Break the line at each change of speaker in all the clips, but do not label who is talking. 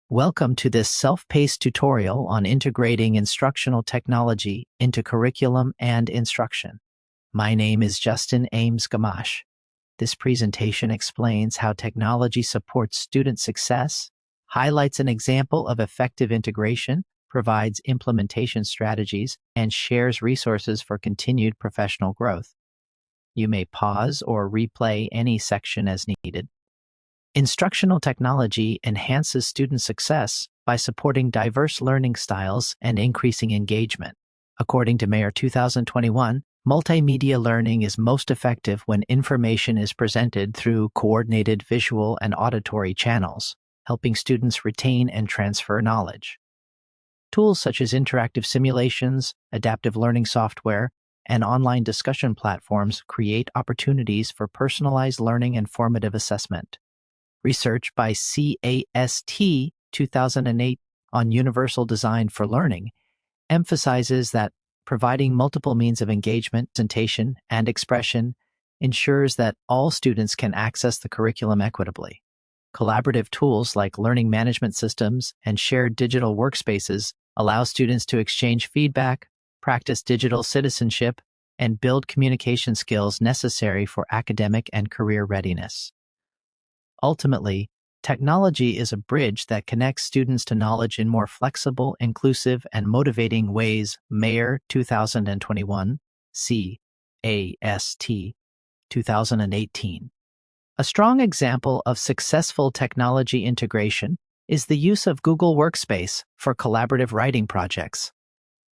Welcome to this self-paced tutorial on integrating instructional technology into curriculum and instruction. My name is Justin-Ames Gamache. This presentation explains how technology supports student success, highlights an example of effective integration, provides implementation strategies, and shares resources for continued professional growth. You may pause or replay any section as needed. Instructional technology enhances student success by supporting diverse learning styles and increasing engagement. According to Mayer 2021, multimedia learning is most effective when information is presented through coordinated visual and auditory channels, helping students retain and transfer knowledge. Tools such as interactive simulations, adaptive learning software, and online discussion platforms create opportunities for personalized learning and formative assessment. Research by CAST 2008 on Universal Design for Learning emphasizes that providing multiple means of engagement, presentation, and expression ensures that all students can access the curriculum equitably. Collaborative tools like learning management systems and shared digital workspaces allow students to exchange feedback, practice digital citizenship, and build communication skills necessary for academic and career readiness. Ultimately, technology is a bridge that connects students to knowledge in more flexible, inclusive, and motivating ways. Mayer 2021, CAST 2018. A strong example of successful technology integration is the use of Google Workspace for collaborative writing projects.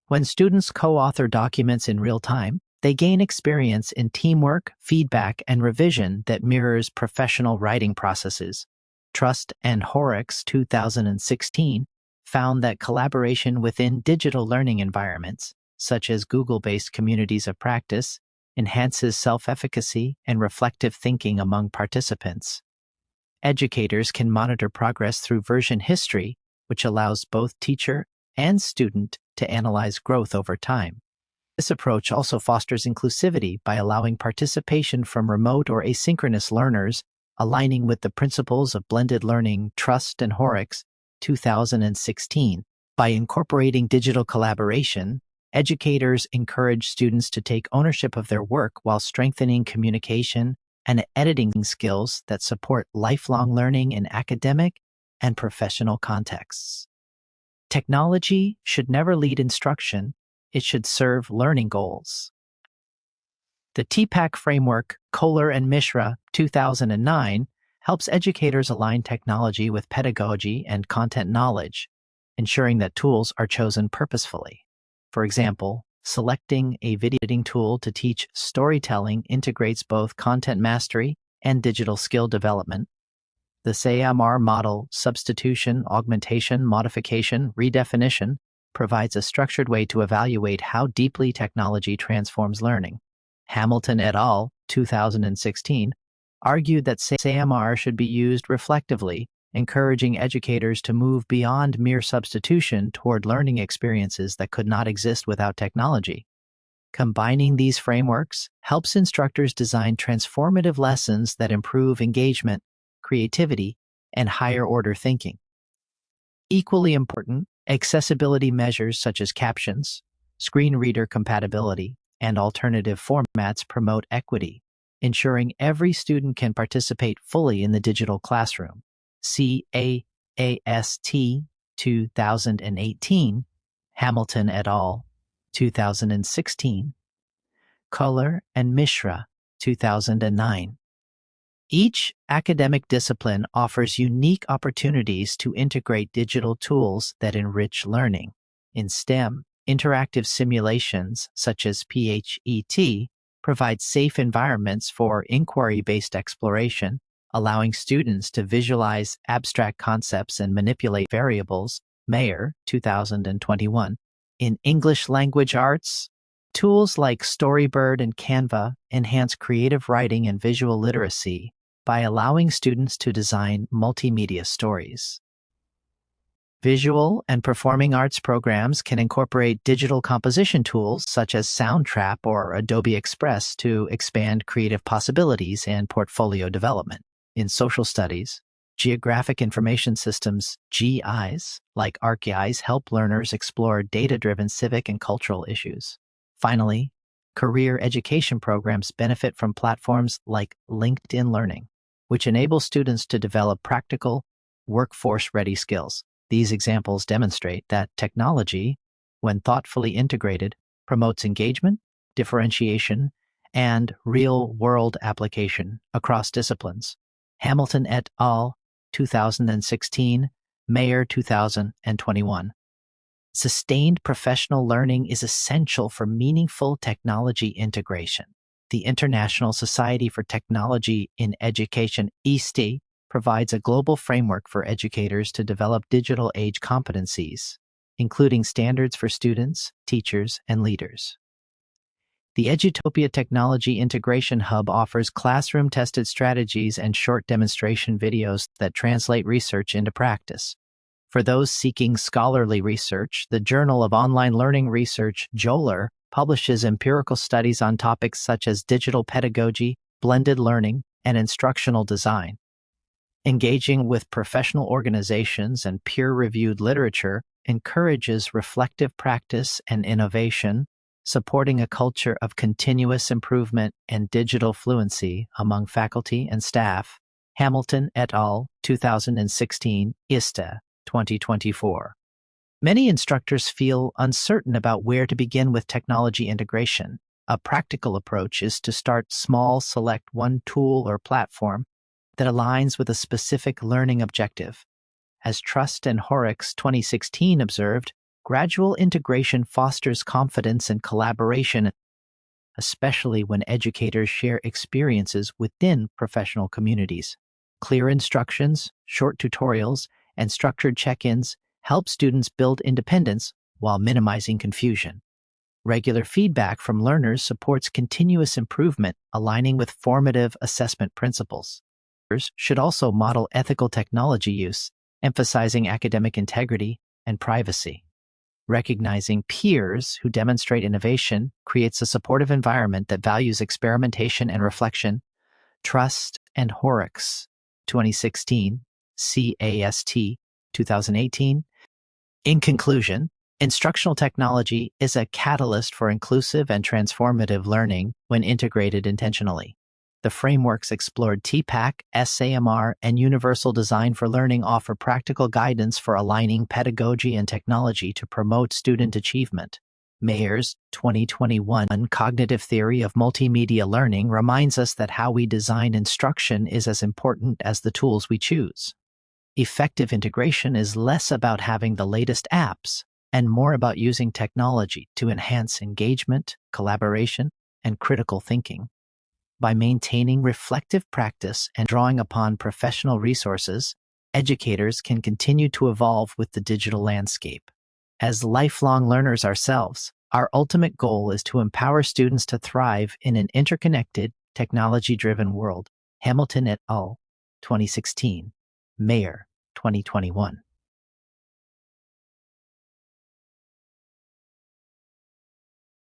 When students co-author documents in real time, they gain experience in teamwork, feedback, and revision that mirrors professional writing processes. Trust and Horrocks 2016 found that collaboration within digital learning environments, such as Google-based communities of practice, enhances self-efficacy and reflective thinking among participants. Educators can monitor progress through version history, which allows both teacher and student to analyze growth over time. This approach also fosters inclusivity by allowing participation from remote or asynchronous learners, aligning with the principles of blended learning. Trust and Horrocks 2016. By incorporating digital collaboration, educators encourage students to take ownership of their work while strengthening communication and editing skills that support lifelong learning in academic and professional contexts. Technology should never lead instruction. It should serve learning goals. The TPACK framework, Kohler and Mishra, 2009, helps educators align technology with pedagogy and content knowledge, ensuring that tools are chosen purposefully. For example, selecting a video editing tool to teach storytelling integrates both content mastery and digital skill development. The SAMR model, Substitution, Augmentation, Modification, Redefinition, provides a structured way to evaluate how deeply technology transforms learning. Hamilton et al. 2016 argued that SAMR should be used reflectively, encouraging educators to move beyond mere substitution toward learning experiences that could not exist without technology. Combining these frameworks helps instructors design transformative lessons that improve engagement, creativity, and higher-order thinking. Equally important, accessibility measures such as captions, screen reader compatibility, and alternative formats promote equity, ensuring every student can participate fully in the digital classroom. CAST 2018, Hamilton et al. 2016, Kohler and Mishra 2009. Each academic discipline offers unique opportunities to integrate digital tools that enrich learning. In STEM, interactive simulations such as PHET provide safe environments for inquiry-based exploration, allowing students to visualize abstract concepts and manipulate variables. Mayer 2021. In English language arts, tools like Storybird and Canva enhance creative writing and visual literacy by allowing students to design multimedia stories. Visual and performing arts programs can incorporate digital composition tools such as Soundtrap or Adobe Express to expand creative possibilities and portfolio development. In social studies, Geographic information systems, GIs, like ArcGIS, help learners explore data-driven civic and cultural issues. Finally, career education programs benefit from platforms like LinkedIn Learning, which enable students to develop practical, workforce-ready skills. These examples demonstrate that technology, when thoughtfully integrated, promotes engagement, differentiation, and real-world application across disciplines. Hamilton et al., 2016, Mayer 2021. Sustained professional learning is essential for meaningful technology integration. The International Society for Technology in Education, ISTE, provides a global framework for educators to develop digital age competencies, including standards for students, teachers, and leaders. The Edutopia Technology Integration Hub offers classroom-tested strategies and short demonstration videos that translate research into practice. For those seeking scholarly research, the Journal of Online Learning Research, JOLR, publishes empirical studies on topics such as digital pedagogy, blended learning, and instructional design. Engaging with professional organizations and peer-reviewed literature encourages reflective practice and innovation, supporting a culture of continuous improvement and digital fluency among faculty and staff. Hamilton et al., 2016, ISTA, 2024. Many instructors feel uncertain about where to begin with technology integration. A practical approach is to start small, select one tool or platform that aligns with a specific learning objective. As Trust and Horrocks 2016 observed, gradual integration fosters confidence and collaboration, especially when educators share experiences within professional communities. Clear instructions, short tutorials, and structured check-ins help students build independence while minimizing confusion. Regular feedback from learners supports continuous improvement, aligning with formative assessment principles. Leaders should also model ethical technology use, emphasizing academic integrity and privacy. Recognizing peers who demonstrate innovation creates a supportive environment that values experimentation and reflection. Trust and Horrocks, 2016, CAST, 2018. In conclusion, instructional technology is a catalyst for inclusive and transformative learning when integrated intentionally. The frameworks explored TPACK, SAMR, and Universal Design for Learning offer practical guidance for aligning pedagogy and technology to promote student achievement. Mayer's 2021 Cognitive Theory of Multimedia Learning reminds us that how we design instruction is as important as the tools we choose. Effective integration is less about having the latest apps and more about using technology to enhance engagement, collaboration, and critical thinking. By maintaining reflective practice and drawing upon professional resources, educators can continue to evolve with the digital landscape. As lifelong learners ourselves, our ultimate goal is to empower students to thrive in an interconnected, technology-driven world. Hamilton et al., 2016. Mayer, 2021.